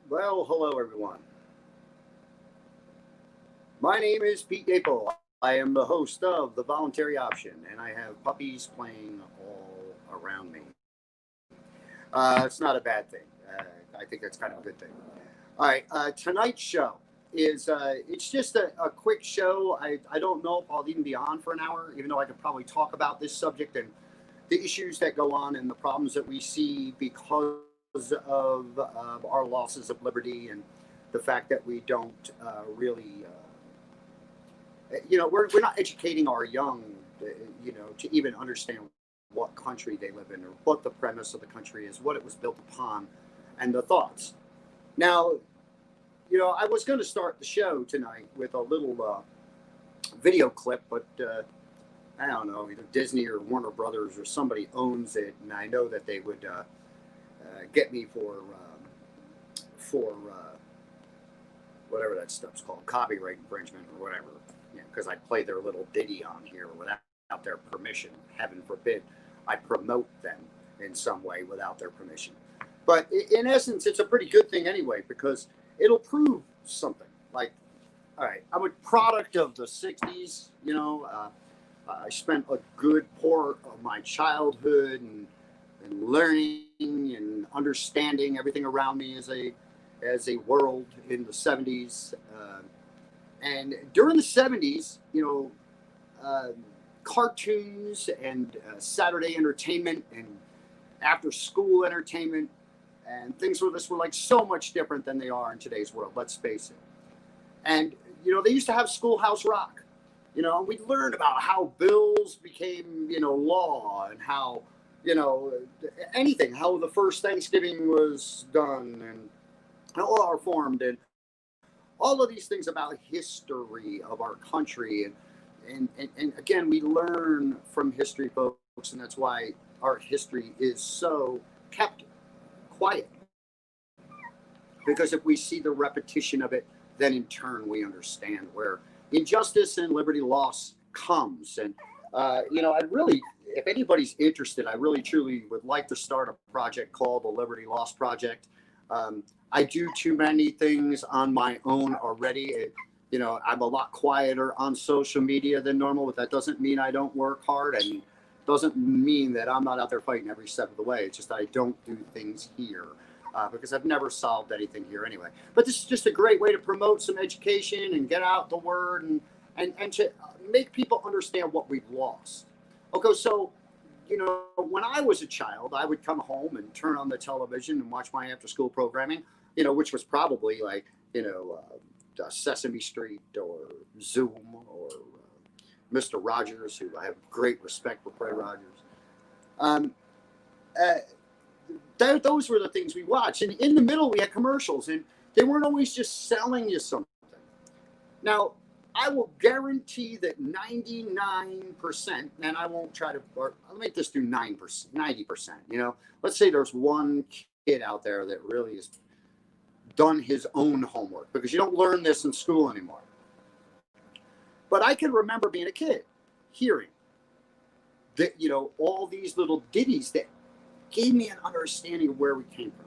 Well, hello everyone. My name is Pete Naple. I am the host of The Voluntary Option, and I have puppies playing all around me. It's not a bad thing. I think that's kind of a good thing. All right, tonight's show is it's just a quick show. I don't know if I'll even be on for an hour, even though I could probably talk about this subject and the issues that go on and the problems that we see because of our losses of liberty and the fact that we don't really, we're not educating our young, to even understand what country they live in or what the premise of the country is, what it was built upon, and the thoughts. Now, I was going to start the show tonight with a little video clip, but I don't know, either Disney or Warner Brothers or somebody owns it, and I know that they would get me for whatever that stuff's called, copyright infringement or whatever, because I play their little ditty on here without their permission. Heaven forbid I promote them in some way without their permission. But in essence, it's a pretty good thing anyway because it'll prove something. Like, all right, I'm a product of the '60s. I spent a good part of my childhood and learning and understanding everything around me as a world in the '70s. And during the '70s, cartoons and Saturday entertainment and after school entertainment and things like this were like so much different than they are in today's world. Let's face it. And they used to have Schoolhouse Rock. We learned about how bills became law and how anything, how the first Thanksgiving was done and how law formed and all of these things about history of our country and again we learn from history, folks, and that's why our history is so kept quiet, because if we see the repetition of it, then in turn we understand where injustice and liberty loss comes. And I'd really, if anybody's interested, I really truly would like to start a project called the Liberty Loss Project. I do too many things on my own already. I'm a lot quieter on social media than normal, but that doesn't mean I don't work hard and doesn't mean that I'm not out there fighting every step of the way. It's just I don't do things here because I've never solved anything here anyway. But this is just a great way to promote some education and get out the word and to make people understand what we've lost. Okay, so when I was a child, I would come home and turn on the television and watch my after-school programming, which was probably like, Sesame Street or Zoom or Mr. Rogers, who I have great respect for, Fred Rogers. Um, uh, those were the things we watched. And in the middle, we had commercials, and they weren't always just selling you something. Now, I will guarantee that 99%, and I won't try to, or I'll make this do 9%, 90%. Let's say there's one kid out there that really has done his own homework, because you don't learn this in school anymore. But I can remember being a kid, hearing that, all these little ditties that gave me an understanding of where we came from.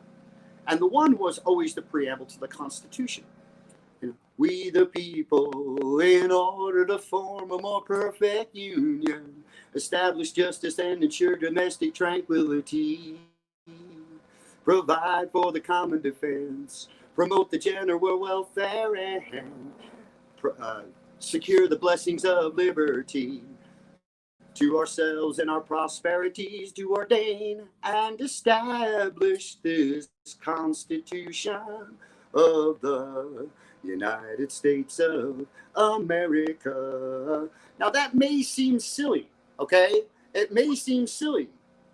And the one was always the preamble to the Constitution. We the people, in order to form a more perfect union, establish justice and ensure domestic tranquility, provide for the common defense, promote the general welfare, and secure the blessings of liberty. To ourselves and our prosperities do ordain and establish this Constitution of the United States of America. Now that may seem silly, okay? It may seem silly,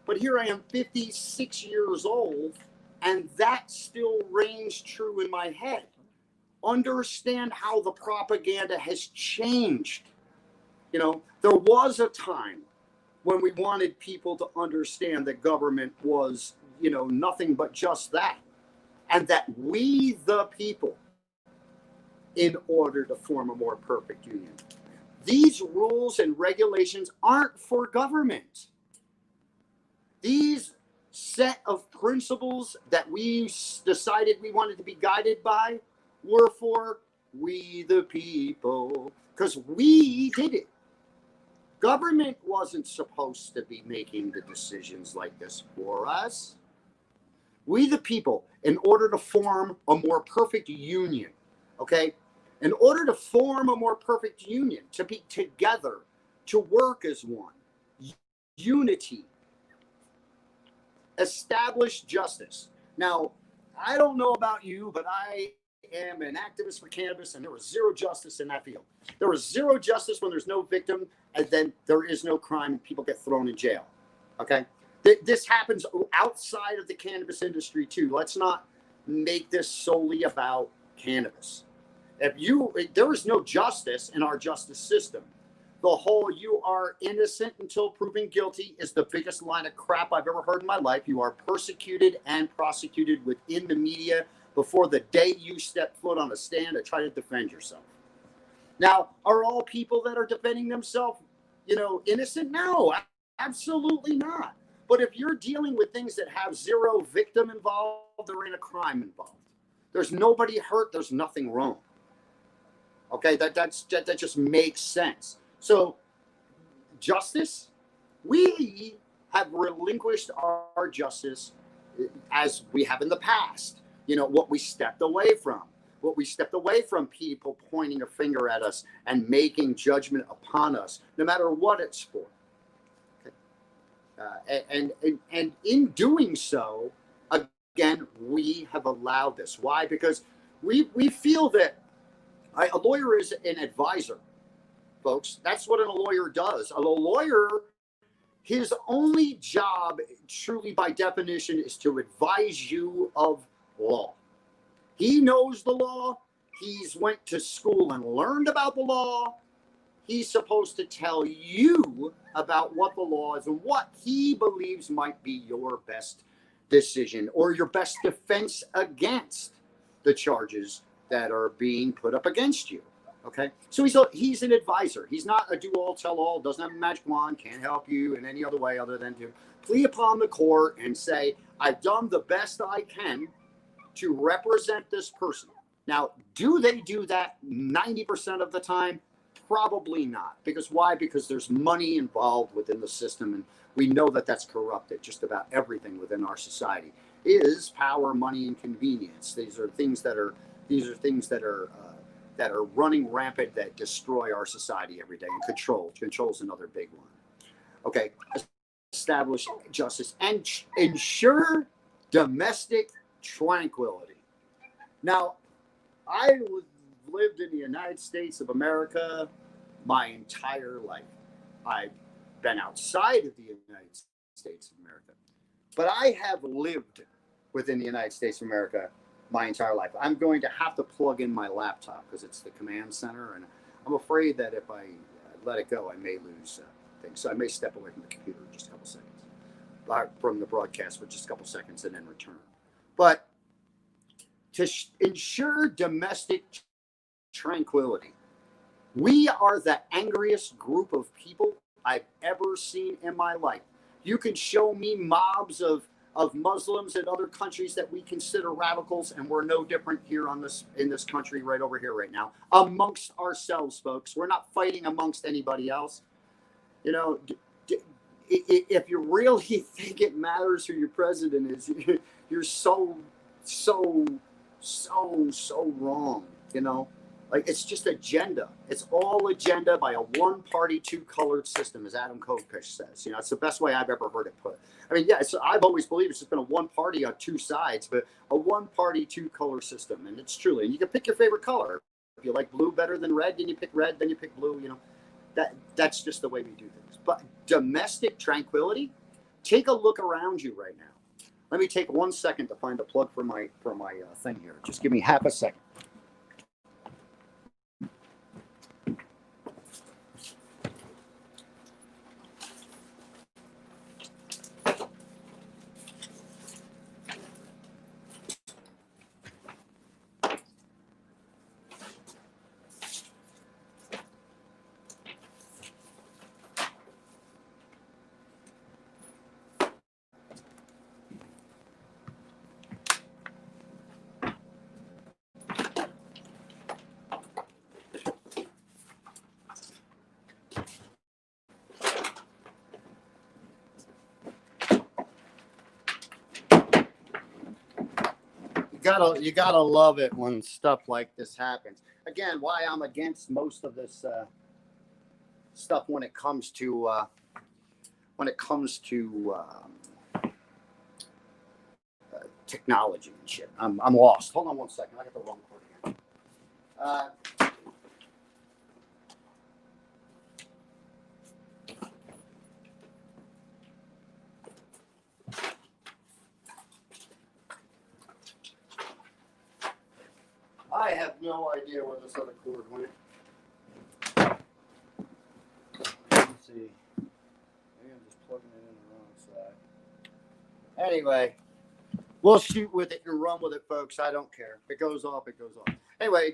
but here I am 56 years old and that still reigns true in my head. Understand how the propaganda has changed. There was a time when we wanted people to understand that government was, nothing but just that. And that we, the people, in order to form a more perfect union. These rules and regulations aren't for government. These set of principles that we decided we wanted to be guided by were for we the people, because we did it. Government wasn't supposed to be making the decisions like this for us. We the people, in order to form a more perfect union, okay? In order to form a more perfect union, to be together, to work as one, unity, establish justice. Now, I don't know about you, but I am an activist for cannabis, and there was zero justice in that field. There was zero justice when there's no victim, and then there is no crime, and people get thrown in jail. Okay? This happens outside of the cannabis industry too. Let's not make this solely about cannabis. There is no justice in our justice system. The whole "you are innocent until proven guilty" is the biggest line of crap I've ever heard in my life. You are persecuted and prosecuted within the media before the day you step foot on a stand to try to defend yourself. Now, are all people that are defending themselves, innocent? No, absolutely not. But if you're dealing with things that have zero victim involved, there ain't a crime involved. There's nobody hurt. There's nothing wrong. Okay, that just makes sense. So, justice, we have relinquished our justice as we have in the past. What we stepped away from. What we stepped away from people pointing a finger at us and making judgment upon us, no matter what it's for. And in doing so, again, we have allowed this. Why? Because we feel that a lawyer is an advisor, folks. That's what a lawyer does. A lawyer, his only job, truly by definition, is to advise you of law. He knows the law. He's went to school and learned about the law. He's supposed to tell you about what the law is and what he believes might be your best decision or your best defense against the charges that are being put up against you. Okay, so he's an advisor. He's not a do-all, tell-all, doesn't have a magic wand, can't help you in any other way other than to plead upon the court and say, I've done the best I can to represent this person. Now, do they do that 90% of the time? Probably not. Because why? Because there's money involved within the system, and we know that that's corrupted. Just about everything within our society is power, money, and convenience. These are things that are running rampant that destroy our society every day. And control is another big one. Okay, establish justice and ensure domestic tranquility. Now, I lived in the United States of America my entire life. I've been outside of the United States of America, but I have lived within the United States of America my entire life. I'm going to have to plug in my laptop because it's the command center, and I'm afraid that if I let it go, I may lose things. So I may step away from the computer in just a couple seconds, from the broadcast for just a couple seconds and then return. But to ensure domestic tranquility, we are the angriest group of people I've ever seen in my life. You can show me mobs of Muslims in other countries that we consider radicals, and we're no different here in this country right over here right now amongst ourselves, folks. We're not fighting amongst anybody else. If you really think it matters who your president is, you're so wrong. Like, it's just agenda. It's all agenda by a one-party, two-colored system, as Adam Kokesh says. It's the best way I've ever heard it put. I mean, yeah, I've always believed it's just been a one party on two sides, but a one-party, two-color system, and it's truly. And you can pick your favorite color. If you like blue better than red, then you pick red, then you pick blue. That's just the way we do things. But domestic tranquility, take a look around you right now. Let me take 1 second to find a plug for my thing here. Just give me half a second. gotta love it when stuff like this happens. Again, why I'm against most of this stuff when it comes to technology and shit. I'm lost. Hold on one second. I got the wrong cord here. I have no idea where this other cord went. Let's see. Maybe I'm just plugging it in the wrong side. Anyway, we'll shoot with it and run with it, folks. I don't care. If it goes off, it goes off. Anyway,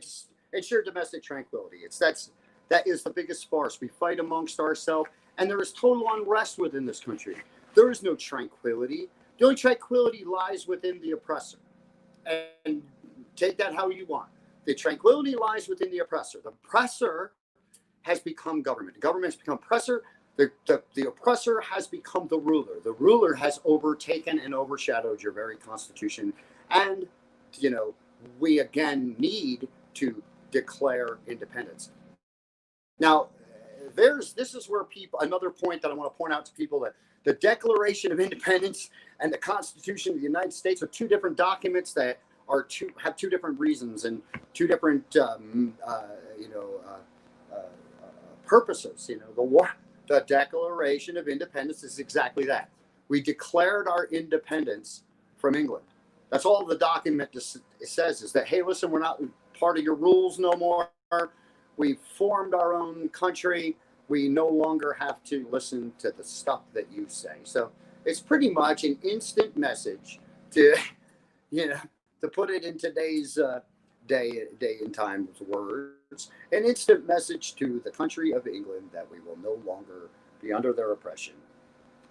it's your domestic tranquility. That is the biggest farce. We fight amongst ourselves, and there is total unrest within this country. There is no tranquility. The only tranquility lies within the oppressor. And take that how you want. The tranquility lies within the oppressor. The oppressor has become government. The government has become oppressor. The oppressor has become the ruler. The ruler has overtaken and overshadowed your very constitution. And, we again need to declare independence. Now, this is where another point that I want to point out to people, that the Declaration of Independence and the Constitution of the United States are two different documents that have two different reasons and two different purposes. The Declaration of Independence is exactly that. We declared our independence from England. That's all the document says, is that, hey, listen, we're not part of your rules no more. We formed our own country. We no longer have to listen to the stuff that you say. So it's pretty much an instant message to, to put it in today's day and time words, an instant message to the country of England that we will no longer be under their oppression,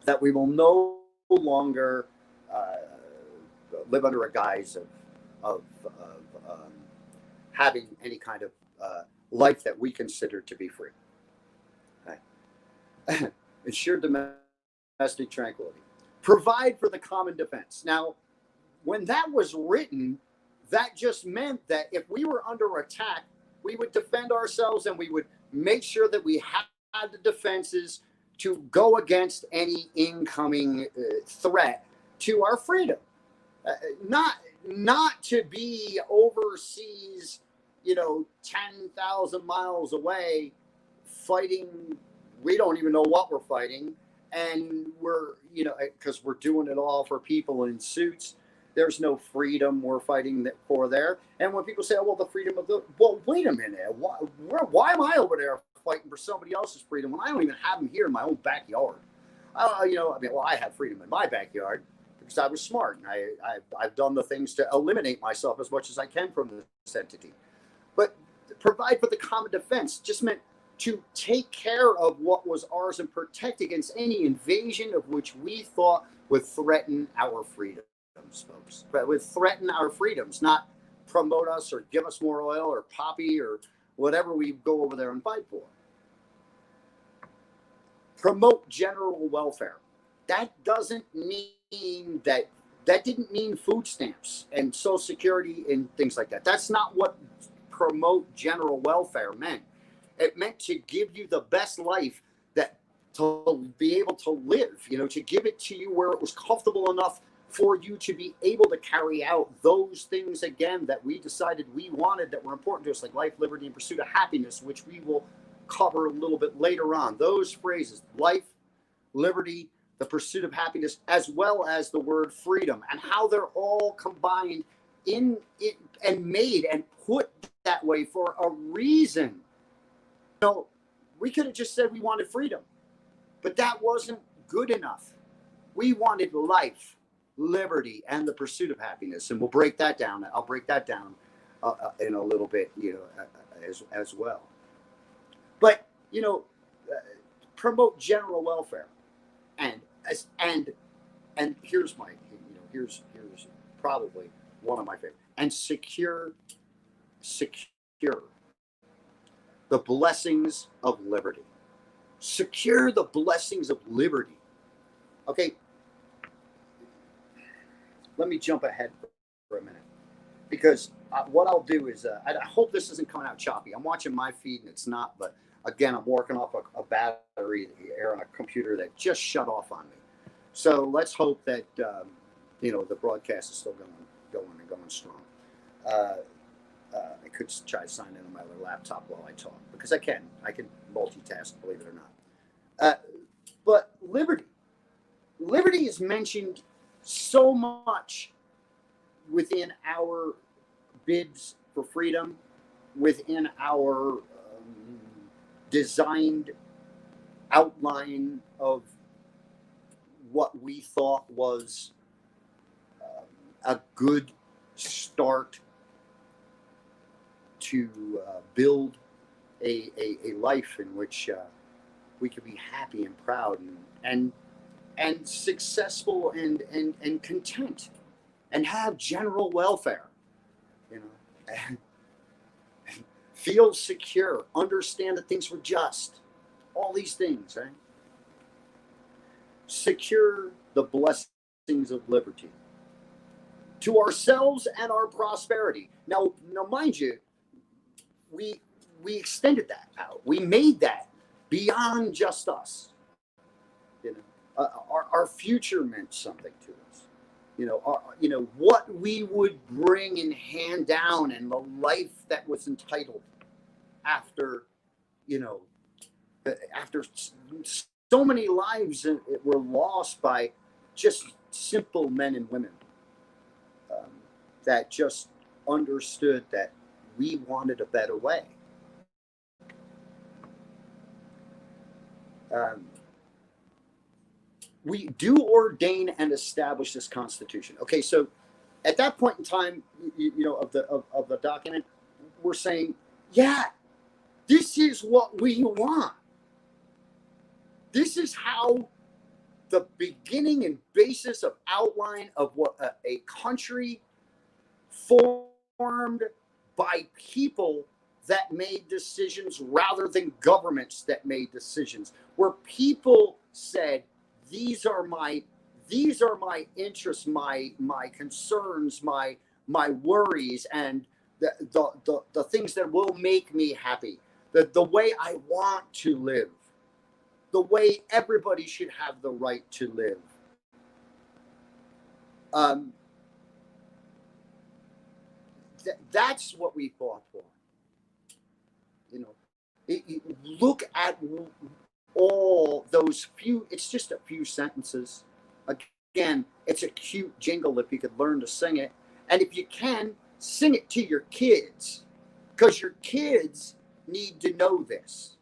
that we will no longer live under a guise of having any kind of life that we consider to be free. Okay. Ensure domestic tranquility. Provide for the common defense. Now, when that was written, that just meant that if we were under attack, we would defend ourselves and we would make sure that we had the defenses to go against any incoming threat to our freedom. Not to be overseas, 10,000 miles away fighting. We don't even know what we're fighting. And we're, because we're doing it all for people in suits. There's no freedom we're fighting for there. And when people say, oh, well, the freedom of well, wait a minute. Why am I over there fighting for somebody else's freedom when I don't even have them here in my own backyard? I have freedom in my backyard because I was smart. And I've done the things to eliminate myself as much as I can from this entity. But provide for the common defense just meant to take care of what was ours and protect against any invasion of which we thought would threaten our freedom. Folks, but would threaten our freedoms, not promote us or give us more oil or poppy or whatever we go over there and fight for. Promote general welfare. That doesn't mean that didn't mean food stamps and Social Security and things like that. That's not what promote general welfare meant. It meant to give you the best life to be able to live, to give it to you where it was comfortable enough for you to be able to carry out those things again that we decided we wanted, that were important to us, like life, liberty, and pursuit of happiness, which we will cover a little bit later on. Those phrases, life, liberty, the pursuit of happiness, as well as the word freedom, and how they're all combined in it and made and put that way for a reason. We could have just said we wanted freedom, but that wasn't good enough. We wanted life, liberty, and the pursuit of happiness, and we'll break that down. I'll break that down in a little bit, as well. But promote general welfare, and here's my, here's probably one of my favorite, and secure the blessings of liberty. Secure the blessings of liberty. Okay. Let me jump ahead for a minute. because what I'll do is, I hope this isn't coming out choppy. I'm watching my feed and it's not, but again, I'm working off a battery here on a computer that just shut off on me. So let's hope that the broadcast is still going strong. I could try to sign in on my other laptop while I talk because I can multitask, believe it or not. But liberty is mentioned so much within our bids for freedom, within our designed outline of what we thought was a good start to build a life in which we could be happy and proud and successful and content and have general welfare, and feel secure, understand that things were just, all these things, right? Secure the blessings of liberty to ourselves and our prosperity. Now, mind you, we extended that out. We made that beyond just us. Our future meant something to us. What we would bring and hand down, and the life that was entitled after, after so many lives were lost by just simple men and women that just understood that we wanted a better way. We do ordain and establish this Constitution. Okay, so at that point in time, of the document, we're saying, yeah, this is what we want. This is how the beginning and basis of outline of what a country formed by people that made decisions rather than governments that made decisions, where people said, these are my interests, my concerns, my worries, and the things that will make me happy, the way I want to live, the way everybody should have the right to live. That's what we fought for. Look at all those few, it's just a few sentences. Again, it's a cute jingle if you could learn to sing it. And if you can, sing it to your kids, because your kids need to know this.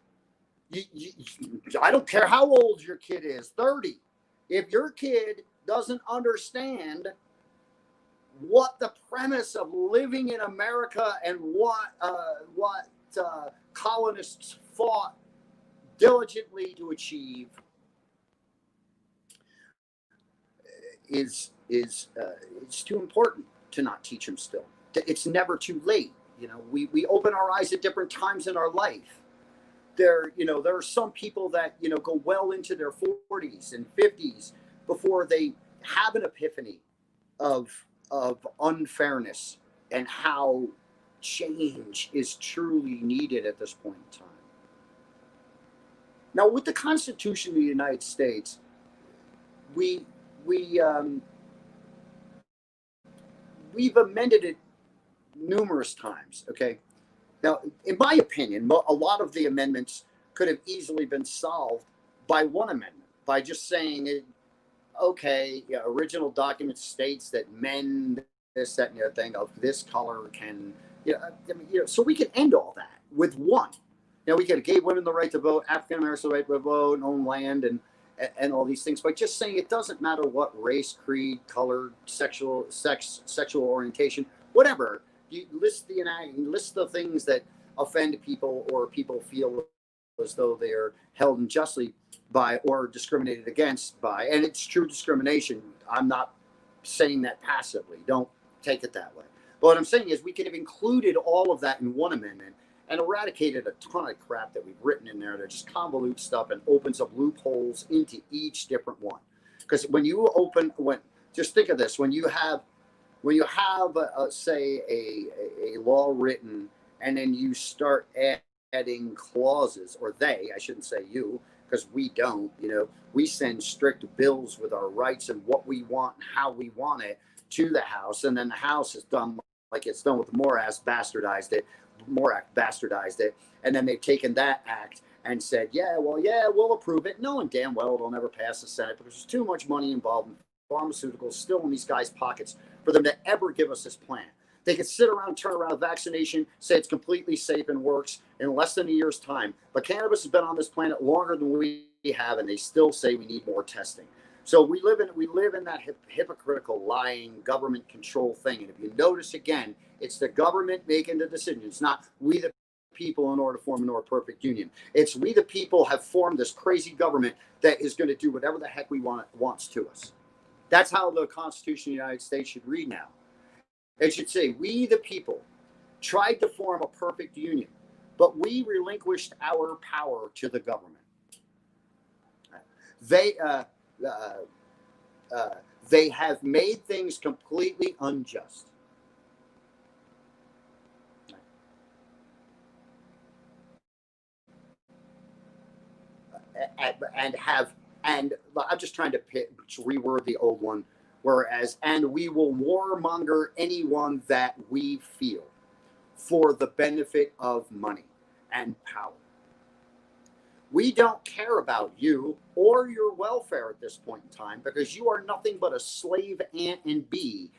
I don't care how old your kid is, 30. If your kid doesn't understand what the premise of living in America and what colonists fought diligently to achieve is it's too important to not teach them still. It's never too late. We open our eyes at different times in our life. There are some people that go well into their 40s and 50s before they have an epiphany of unfairness and how change is truly needed at this point in time. Now, with the Constitution of the United States, we've amended it numerous times. Okay. Now, in my opinion, a lot of the amendments could have easily been solved by one amendment, by just saying, okay, original document states that men, this, that, and the other thing of this color can, so we can end all that with one. We could have gave women the right to vote, African Americans the right to vote, and own land, and all these things. By just saying it doesn't matter what race, creed, color, sexual orientation, whatever. You list the things that offend people or people feel as though they are held unjustly by or discriminated against by, and it's true discrimination. I'm not saying that passively. Don't take it that way. But what I'm saying is we could have included all of that in one amendment and eradicated a ton of crap that we've written in there that just convolutes stuff and opens up loopholes into each different one. Because just think of this, when you have when you have, say, a law written, and then you start adding clauses, or they, I shouldn't say you, because we don't, we send strict bills with our rights and what we want and how we want it to the House, and then the House is done like it's done with the More Act bastardized it, and then they've taken that act and said, yeah, well, yeah, we'll approve it, knowing damn well it'll never pass the Senate because there's too much money involved in pharmaceuticals still in these guys' pockets for them to ever give us this plan. They could sit around, turn around a vaccination, say it's completely safe and works in less than a year's time. But cannabis has been on this planet longer than we have, and they still say we need more testing. So we live in that hypocritical, lying, government control thing. And if you notice again, it's the government making the decisions. It's not we the people in order to form a more perfect union. It's we the people have formed this crazy government that is going to do whatever the heck we wants to us. That's how the Constitution of the United States should read now. It should say, we the people tried to form a perfect union, but we relinquished our power to the government. They have made things completely unjust. And I'm just trying to reword the old one. Whereas, and we will warmonger anyone that we feel for the benefit of money and power. We don't care about you or your welfare at this point in time because you are nothing but a slave ant and bee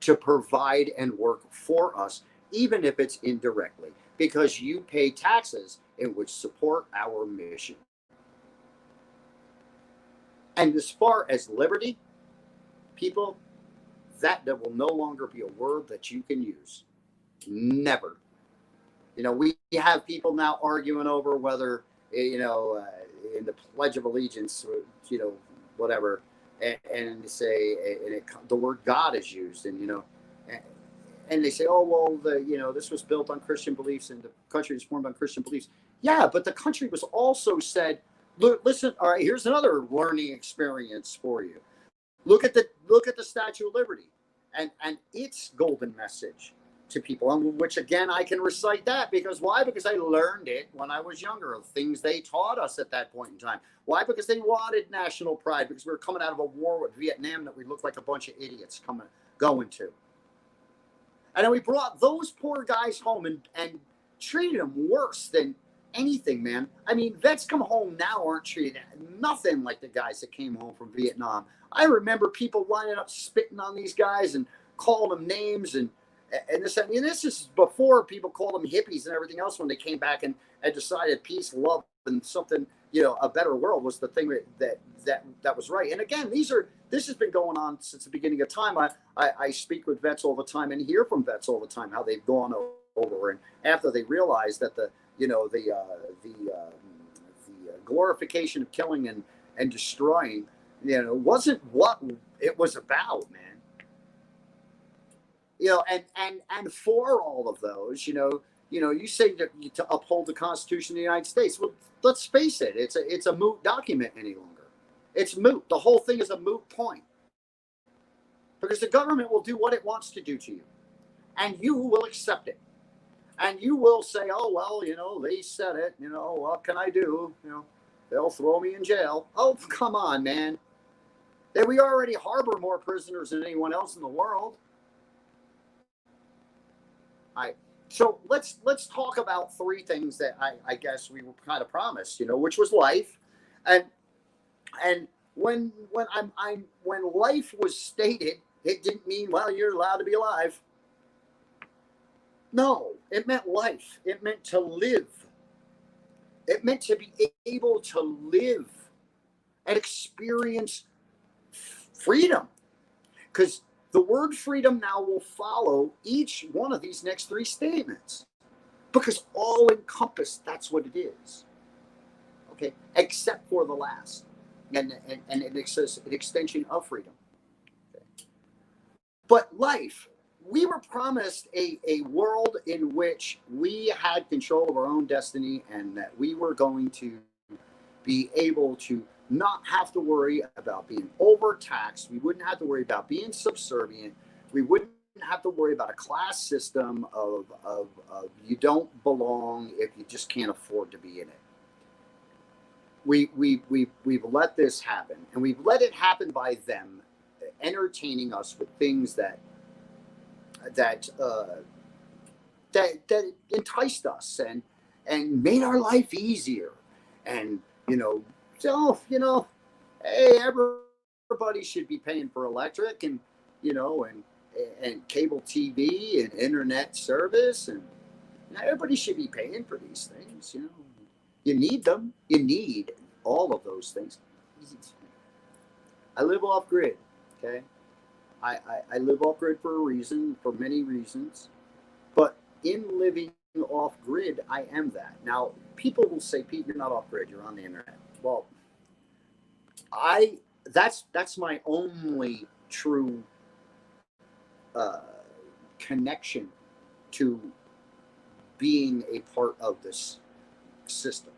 to provide and work for us, even if it's indirectly, because you pay taxes in which support our mission. And as far as liberty, people, that will no longer be a word that you can use. Never. We have people now arguing over whether, in the Pledge of Allegiance, whatever, and say, the word God is used, and they say, oh, well, this was built on Christian beliefs and the country was formed on Christian beliefs. Yeah, but the country was also said, look, listen, all right, here's another learning experience for you. Look at the Statue of Liberty and its golden message to people, which again I can recite that because why? Because I learned it when I was younger, of things they taught us at that point in time. Why? Because they wanted national pride, because we were coming out of a war with Vietnam that we looked like a bunch of idiots going to. And then we brought those poor guys home and treated them worse than anything, man. I mean, vets come home now aren't treated nothing like the guys that came home from Vietnam. I remember people lining up, spitting on these guys and calling them names and this. I mean, this is before people called them hippies and everything else when they came back and decided peace, love, and something, a better world was the thing that was right. And again, this has been going on since the beginning of time. I speak with vets all the time and hear from vets all the time how they've gone over, and after they realize that the glorification of killing and destroying, wasn't what it was about, man. And for all of those, you say to uphold the Constitution of the United States. Well, let's face it, it's a moot document any longer. It's moot. The whole thing is a moot point because the government will do what it wants to do to you, and you will accept it. And you will say, oh, well, they said it, what can I do? They'll throw me in jail. Oh, come on, man. We already harbor more prisoners than anyone else in the world. So let's talk about three things that I guess we were kind of promised, which was life. And when life was stated, it didn't mean, well, you're allowed to be alive. No, it meant life. It meant to live. It meant to be able to live and experience freedom. Because the word freedom now will follow each one of these next three statements. Because all encompassed, that's what it is. Okay, except for the last. And it says an extension of freedom. Okay. But life. We were promised a world in which we had control of our own destiny and that we were going to be able to not have to worry about being overtaxed. We wouldn't have to worry about being subservient. We wouldn't have to worry about a class system of you don't belong if you just can't afford to be in it. We've let this happen, and we've let it happen by them entertaining us with things that that enticed us and made our life easier. And so hey, everybody should be paying for electric and and cable TV and internet service, and everybody should be paying for these things. You need them. You need all of those things. I live off grid. Okay, I live off grid for a reason, for many reasons. But in living off grid, I am that. Now, people will say, Pete, you're not off grid. You're on the internet. Well, I that's my only true connection to being a part of this system.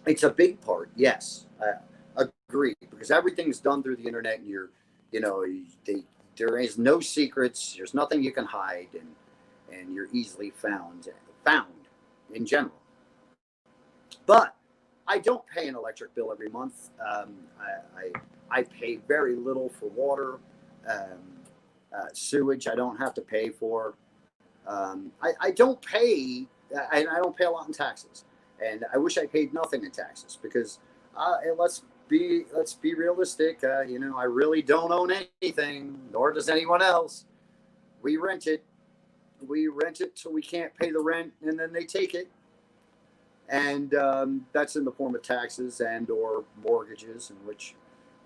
It's a big part, yes, I agree, because everything's done through the internet, and there is no secrets. There's nothing you can hide, and you're easily found in general. But I don't pay an electric bill every month. I pay very little for water. Sewage I don't have to pay for. I don't pay, and I don't pay a lot in taxes. And I wish I paid nothing in taxes, because let's be realistic. I really don't own anything, nor does anyone else. We rent it. We rent it till we can't pay the rent, and then they take it. And that's in the form of taxes and or mortgages, in which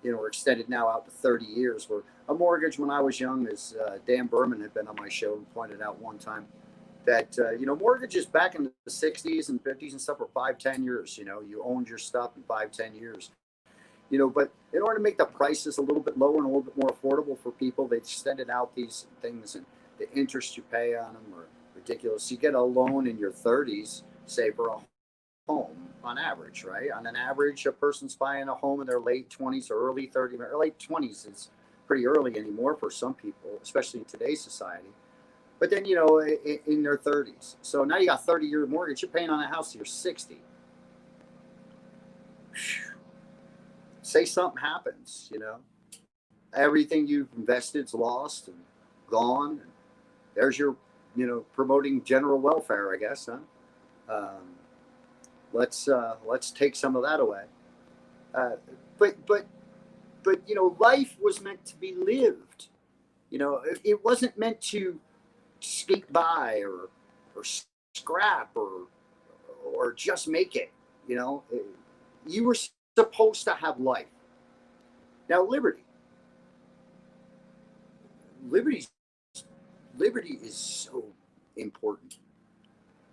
are extended now out to 30 years. Where a mortgage, when I was young, as Dan Berman had been on my show and pointed out one time, that mortgages back in the 60s and 50s and stuff were 5-10 years. You owned your stuff in 5-10 years. But in order to make the prices a little bit lower and a little bit more affordable for people, they extended out these things, and the interest you pay on them are ridiculous. You get a loan in your 30s, say, for a home on average, right? On an average, a person's buying a home in their late 20s or early 30s. Or late 20s is pretty early anymore for some people, especially in today's society. But then, in their 30s. So now you got a 30-year mortgage. You're paying on a house till you're 60. Say something happens, everything you've invested's lost and gone. And there's your, promoting general welfare, I guess, huh? Let's take some of that away. But life was meant to be lived. It wasn't meant to skate by or scrap or just make it. You were supposed to have life. Now, liberty is so important.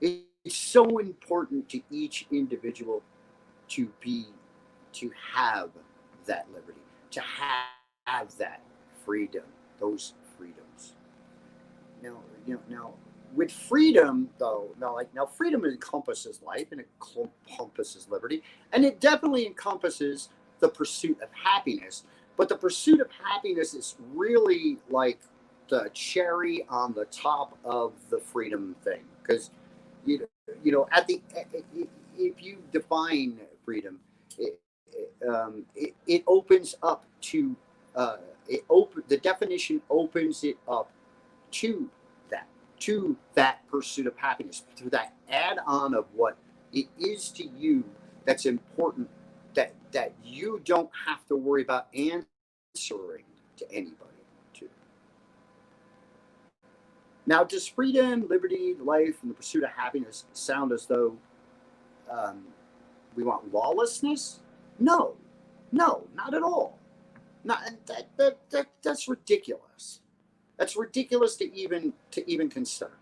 It's so important to each individual to have that liberty, to have that freedom, those freedoms. Now with freedom, though, now freedom encompasses life, and it encompasses liberty, and it definitely encompasses the pursuit of happiness. But the pursuit of happiness is really like the cherry on the top of the freedom thing, because if you define freedom, it opens up to the definition opens it up to that pursuit of happiness, to that add-on of what it is to you that's important, that you don't have to worry about answering to anybody to. Now, does freedom, liberty, life, and the pursuit of happiness sound as though we want lawlessness? No, not at all. Not that's ridiculous. That's ridiculous to even consider.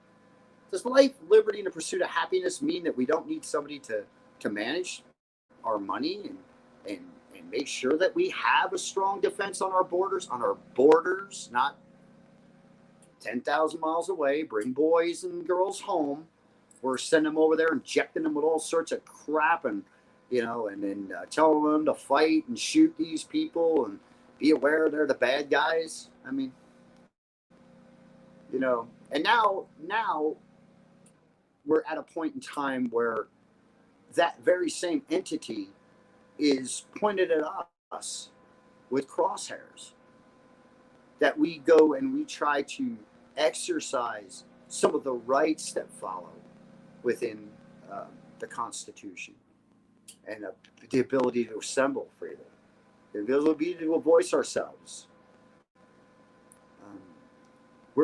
Does life, liberty, and the pursuit of happiness mean that we don't need somebody to manage our money and make sure that we have a strong defense on our borders, not 10,000 miles away, bring boys and girls home? We're sending them over there, injecting them with all sorts of crap, and then telling them to fight and shoot these people and be aware they're the bad guys. I mean, And now we're at a point in time where that very same entity is pointed at us with crosshairs, that we go and we try to exercise some of the rights that follow within the Constitution, and the ability to assemble freely, the ability to voice ourselves.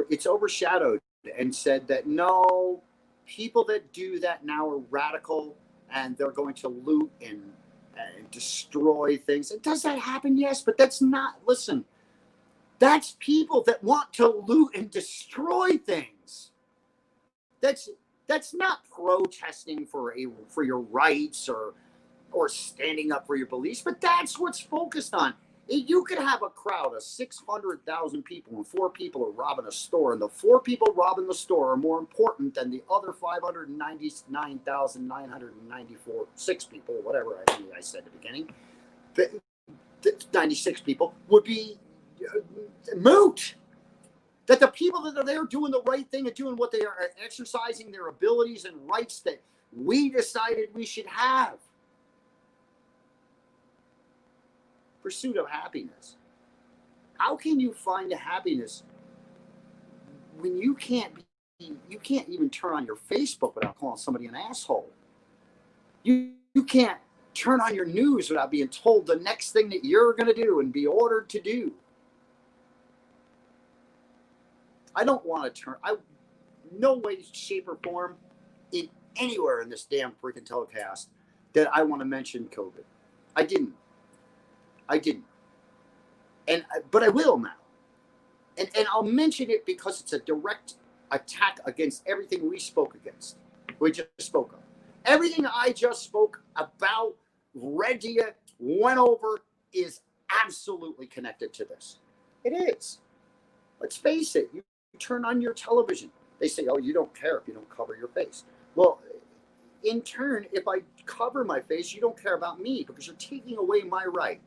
It's overshadowed and said that no, people that do that now are radical and they're going to loot and destroy things. And does that happen? Yes, but that's not, listen, that's people that want to loot and destroy things. That's not protesting for your rights or standing up for your beliefs, but that's what's focused on. You could have a crowd of 600,000 people and 4 people are robbing a store, and the 4 people robbing the store are more important than the other 599,994 people, or whatever I said at the beginning. The 96 people would be moot. That the people that are there doing the right thing and doing what they are exercising their abilities and rights that we decided we should have. Pursuit of happiness. How can you find a happiness when you can't even turn on your Facebook without calling somebody an asshole? You can't turn on your news without being told the next thing that you're going to do and be ordered to do. I don't want to no way, shape, or form anywhere in this damn freaking telecast that I want to mention COVID. I didn't. But I will now. And I'll mention it because it's a direct attack against everything we spoke of. Everything I just spoke about, read to you, went over, is absolutely connected to this. It is. Let's face it. You turn on your television. They say, oh, you don't care if you don't cover your face. Well, in turn, if I cover my face, you don't care about me because you're taking away my right.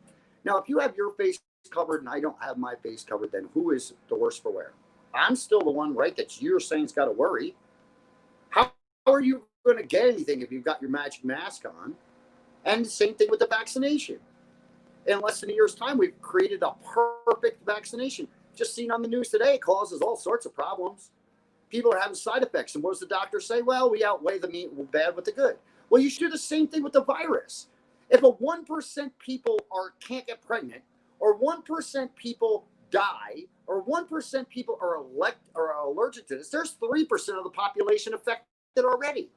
Now, if you have your face covered and I don't have my face covered, then who is the worse for wear? I'm still the one, right, that you're saying's got to worry. How are you going to get anything if you've got your magic mask on? And the same thing with the vaccination. In less than a year's time, we've created a perfect vaccination. Just seen on the news today, it causes all sorts of problems. People are having side effects. And what does the doctor say? Well, we outweigh the bad with the good. Well, you should do the same thing with the virus. If a 1% people can't get pregnant, or 1% people die, or 1% people are allergic to this, there's 3% of the population affected already.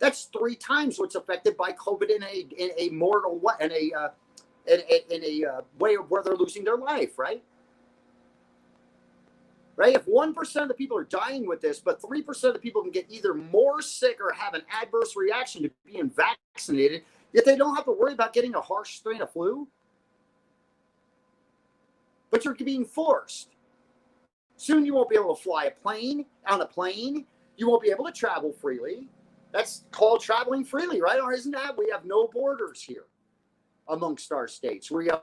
That's 3 times what's affected by COVID in a mortal way, in a way of where they're losing their life, right? Right? If 1% of the people are dying with this, but 3% of the people can get either more sick or have an adverse reaction to being vaccinated, yet they don't have to worry about getting a harsh strain of flu. But you're being forced. Soon you won't be able to fly on a plane. You won't be able to travel freely. That's called traveling freely, right? Or isn't that? We have no borders here amongst our states. We have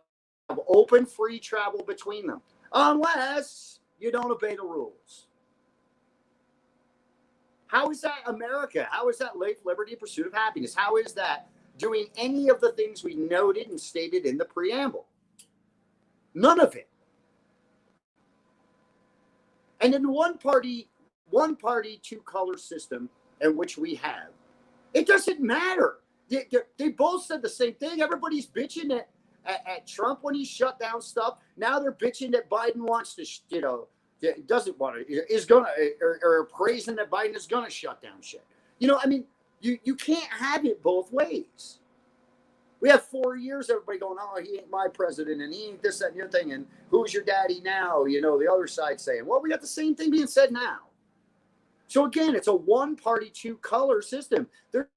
open, free travel between them. Unless you don't obey the rules. How is that America? How is that life, liberty, pursuit of happiness? How is that doing any of the things we noted and stated in the preamble? None of it. And in one party, 2-color system in which we have, it doesn't matter. They both said the same thing. Everybody's bitching at Trump when he shut down stuff. Now they're bitching that Biden wants to, doesn't want to, is going to, or praising that Biden is going to shut down shit. I mean, you can't have it both ways. We have 4 years, everybody going, oh, he ain't my president, and he ain't this, that, and the other thing, and who's your daddy now? The other side saying, well, we got the same thing being said now. So again, it's a one-party, 2-color system. There's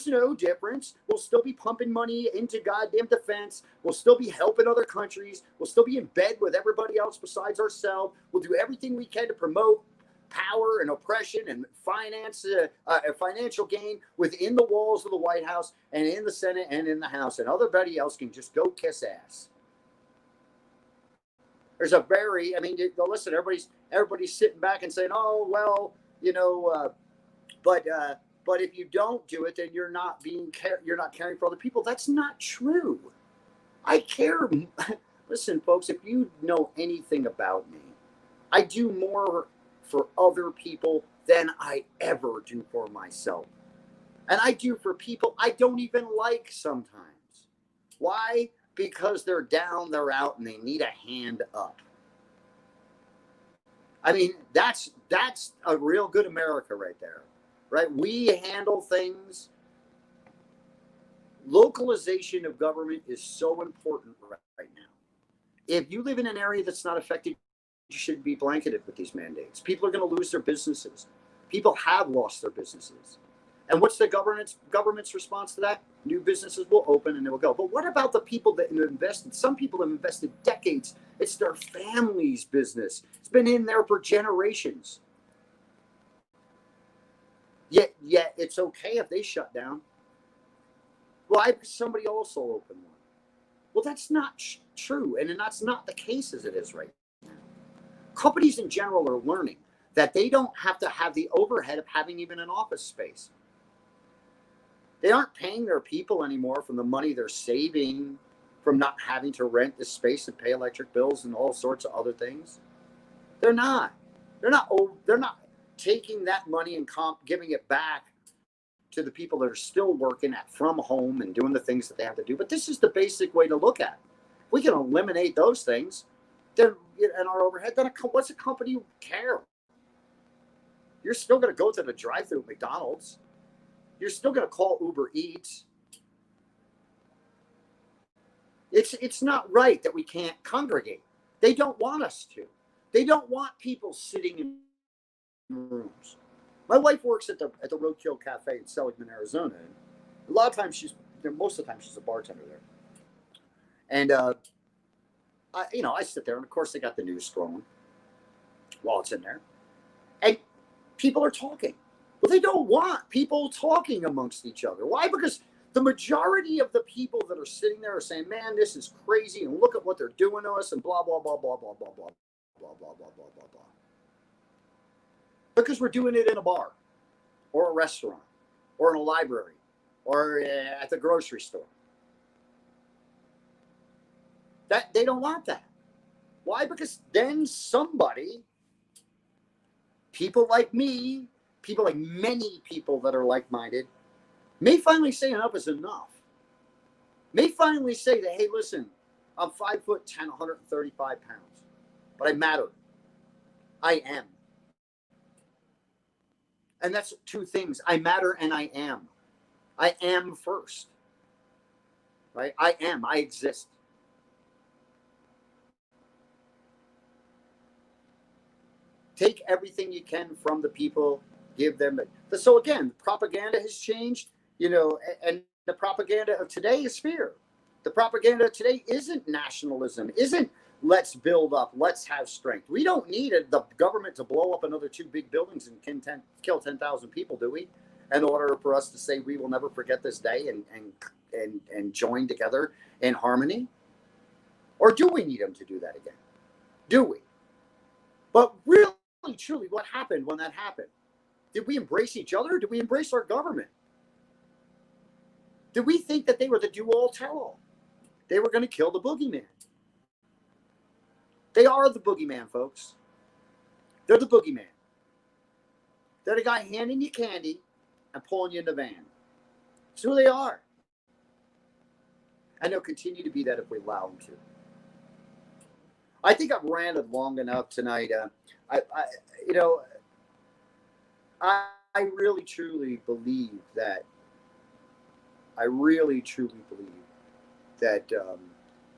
no difference. We'll still be pumping money into goddamn defense. We'll still be helping other countries. We'll still be in bed with everybody else besides ourselves. We'll do everything we can to promote power and oppression and financial gain within the walls of the White House and in the Senate and in the House, and everybody else can just go kiss ass. There's a very, I mean, listen, everybody's sitting back and saying, oh well, you know, but but if you don't do it, then you're not caring for other people. That's not true. I care. Listen, folks, if you know anything about me, I do more for other people than I ever do for myself. And I do for people I don't even like sometimes. Why? Because they're down, they're out, and they need a hand up. I mean, that's a real good America right there. Right? We handle things. Localization of government is so important right now. If you live in an area that's not affected, you should be blanketed with these mandates. People are going to lose their businesses. People have lost their businesses. And what's the government's response to that? New businesses will open and they will go. But what about the people that have invested? Some people have invested decades. It's their family's business. It's been in there for generations. Yet it's okay if they shut down. Well, somebody else will open one. Well, that's not true, and that's not the case as it is right now. Companies in general are learning that they don't have to have the overhead of having even an office space. They aren't paying their people anymore from the money they're saving from not having to rent the space and pay electric bills and all sorts of other things. They're not. They're not taking that money and giving it back to the people that are still working from home and doing the things that they have to do. But this is the basic way to look at it. If we can eliminate those things, then and our overhead, then what's a company care? You're still going to go to the drive-thru at McDonald's. You're still going to call Uber Eats. It's not right that we can't congregate. They don't want us to. They don't want people sitting in rooms. My wife works at the Roadkill Cafe in Seligman, Arizona. And a lot of times most of the time she's a bartender there. And I sit there, and of course they got the news scrolling while it's in there, and people are talking. Well, they don't want people talking amongst each other. Why? Because the majority of the people that are sitting there are saying, "Man, this is crazy," and look at what they're doing to us, and blah blah blah blah blah blah blah blah blah blah blah blah blah. Because we're doing it in a bar, or a restaurant, or in a library, or at the grocery store. That they don't want that. Why? Because then people like me, people like many people that are like-minded, may finally say enough is enough. May finally say that, hey, listen, I'm 5'10", 135 pounds, but I matter. I am. And that's two things. I matter and I am. I am first. Right? I am. I exist. Take everything you can from the people, give them. So again, propaganda has changed, and the propaganda of today is fear. The propaganda of today isn't nationalism, isn't let's build up, let's have strength. We don't need the government to blow up another 2 big buildings and kill 10,000 people, do we? In order for us to say we will never forget this day and join together in harmony? Or do we need them to do that again? Do we? But really, truly, what happened when that happened? Did we embrace each other? Did we embrace our government? Did we think that they were the do-all, tell-all? They were going to kill the boogeyman. They are the boogeyman, folks. They're the boogeyman. They're the guy handing you candy and pulling you in the van. That's who they are. And they'll continue to be that if we allow them to. I think I've ranted long enough tonight. I really truly believe that.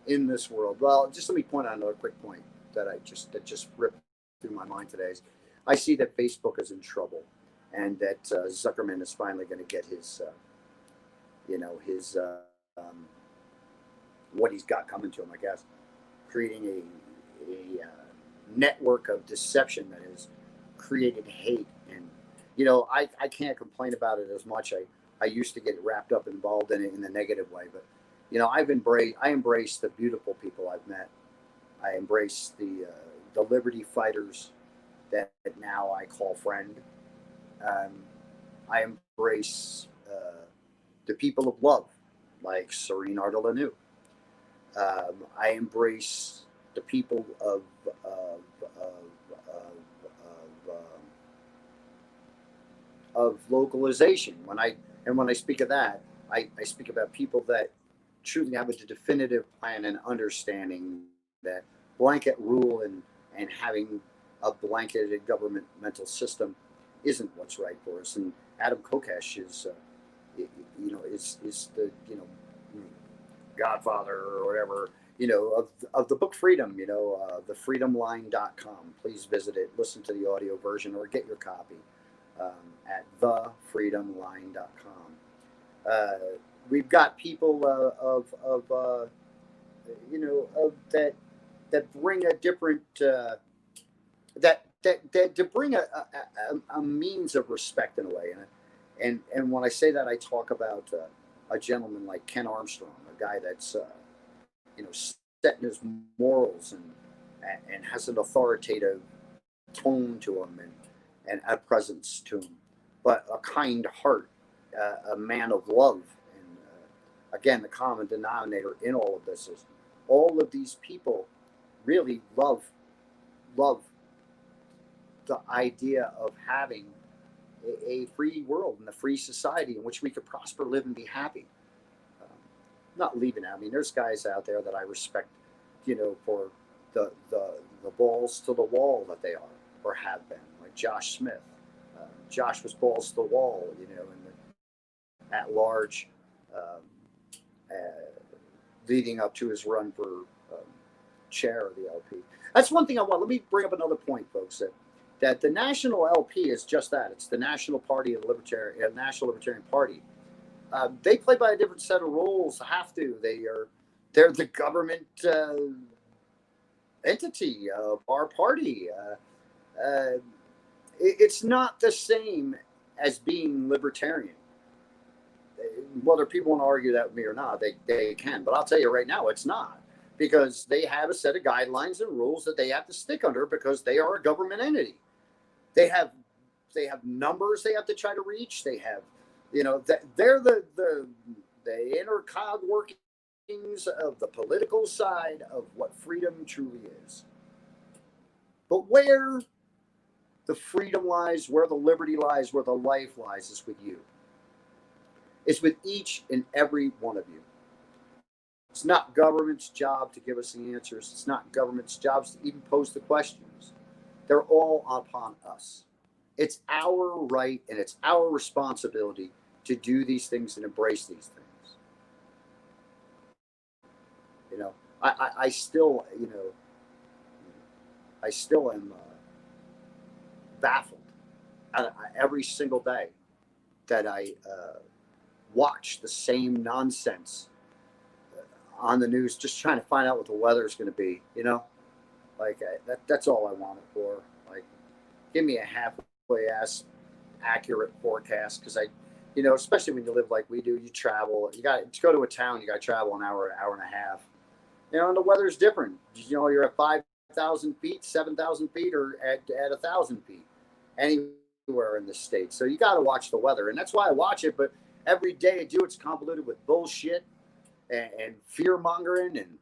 In this world, well, just let me point out another quick point that just ripped through my mind today. I see that Facebook is in trouble, and that Zuckerman is finally going to get his what he's got coming to him. I guess creating a network of deception that has created hate, and I can't complain about it as much. I used to get wrapped up involved in it in the negative way, but I embrace the beautiful people I've met, I embrace the liberty fighters that now I call friend. Um, I embrace the people of love, like Serene Ardelanu. I embrace the people of localization. When I speak of that, I speak about people that truly have a definitive plan and understanding that blanket rule and having a blanketed governmental system isn't what's right for us. And Adam Kokesh is, is the godfather or whatever, of the book Freedom, thefreedomline.com. Please visit it, listen to the audio version, or get your copy at thefreedomline.com. We've got people that bring a different that to bring a means of respect in a way, and when I say that, I talk about a gentleman like Ken Armstrong, a guy that's set in his morals and has an authoritative tone to him and a presence to him, but a kind heart, a man of love. And again, the common denominator in all of this is all of these people really love the idea of having a free world and a free society in which we could prosper, live, and be happy. Not leaving it. I mean, there's guys out there that I respect, for the balls to the wall that they are or have been, like Josh Smith. Josh was balls to the wall, in the at large, leading up to his run for chair of the LP. That's one thing I want. Let me bring up another point, folks. That the National LP is just that. It's the National Party of the National Libertarian Party. They play by a different set of rules. Have to. They're the government entity of our party. It's not the same as being libertarian. Whether people want to argue that with me or not, they can. But I'll tell you right now, it's not, because they have a set of guidelines and rules that they have to stick under because they are a government entity. They have numbers they have to try to reach. They have, they're the inner cog workings of the political side of what freedom truly is. But where the freedom lies, where the liberty lies, where the life lies is with you. It's with each and every one of you. It's not government's job to give us the answers. It's not government's job to even pose the questions. They're all upon us. It's our right and it's our responsibility to do these things and embrace these things. I still, I still am baffled every single day that I watch the same nonsense on the news, just trying to find out what the weather is going to be. That's all I want it for. Like, give me a halfway ass accurate forecast, because especially when you live like we do, you travel. You got to go to a town. You got to travel an hour and a half. And the weather's different. You're at 5,000 feet, 7,000 feet, or at 1,000 feet, anywhere in the state. So you got to watch the weather, and that's why I watch it. But every day I do, it's convoluted with bullshit and fear mongering and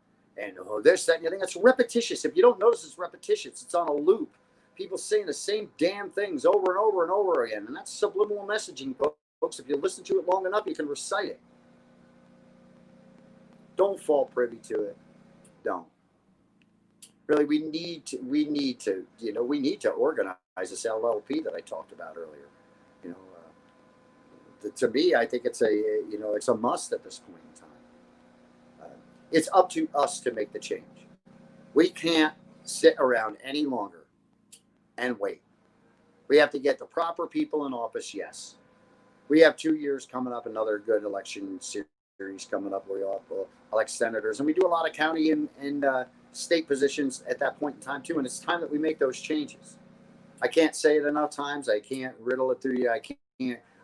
this, that, and the thing. It's repetitious. If you don't notice, it's repetitious. It's on a loop. People saying the same damn things over and over and over again, and that's subliminal messaging, folks. If you listen to it long enough, you can recite it. Don't fall privy to it. Don't. Really, we need to organize this LLP that I talked about earlier. To me, I think it's a must at this point in time. It's up to us to make the change. We can't sit around any longer and wait. We have to get the proper people in office. Yes, we have 2 years coming up, another good election series coming up where we'll elect senators, and we do a lot of county and state positions at that point in time too. And it's time that we make those changes. I can't say it enough times. I can't riddle it through you.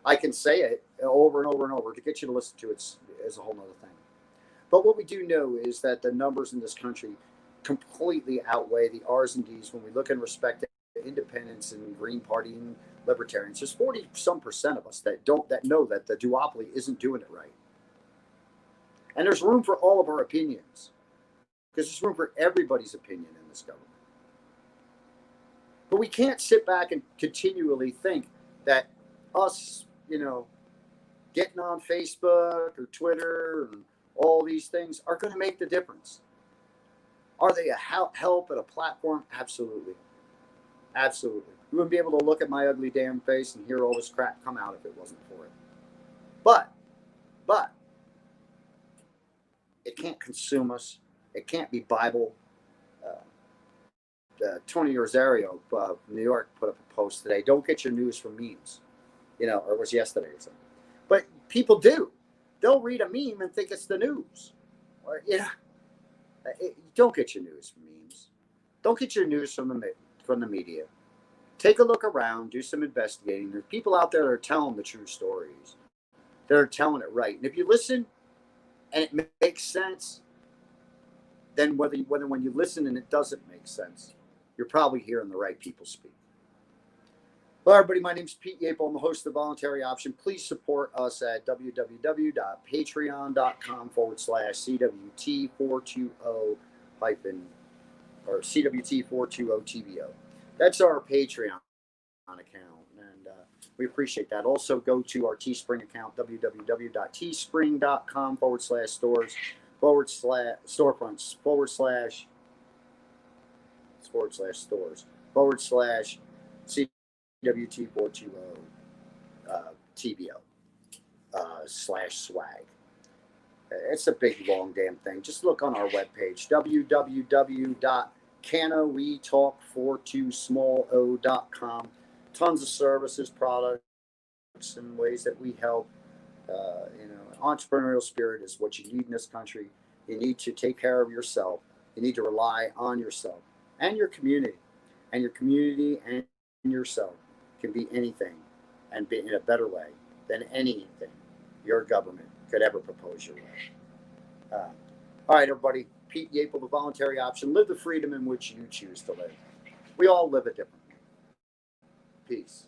I can say it over and over and over to get you to listen to it is a whole nother thing. But what we do know is that the numbers in this country completely outweigh the R's and D's when we look and respect independents and Green Party and libertarians. There's 40% of us that know that the duopoly isn't doing it right. And there's room for all of our opinions, because there's room for everybody's opinion in this government. But we can't sit back and continually think that us, getting on Facebook or Twitter and all these things are going to make the difference. Are they a help and a platform? Absolutely. Absolutely. You wouldn't be able to look at my ugly damn face and hear all this crap come out if it wasn't for it. But it can't consume us. It can't be Bible. Tony Rosario of New York put up a post today. Don't get your news from memes, or it was yesterday or something. But people do. They'll read a meme and think it's the news. Or, don't get your news from memes. Don't get your news from the media. Take a look around. Do some investigating. There's people out there that are telling the true stories. They're telling it right. And if you listen and it makes sense, then whether when you listen and it doesn't make sense, you're probably hearing the right people speak. Well, everybody, my name's Pete Yaple. I'm the host of the Voluntary Option. Please support us at www.patreon.com/CWT420 or CWT420TBO. That's our Patreon account, and we appreciate that. Also, go to our Teespring account, www.teespring.com/stores /stores CWT420 TBO /swag. It's a big, long damn thing. Just look on our webpage, www.canoetalk42small.com. Tons of services, products, and ways that we help. Entrepreneurial spirit is what you need in this country. You need to take care of yourself. You need to rely on yourself and your community. And your community and yourself can be anything and be in a better way than anything your government could ever propose your way. All right, everybody. Pete Yaple, the Voluntary Option. Live the freedom in which you choose to live. We all live it differently. Peace.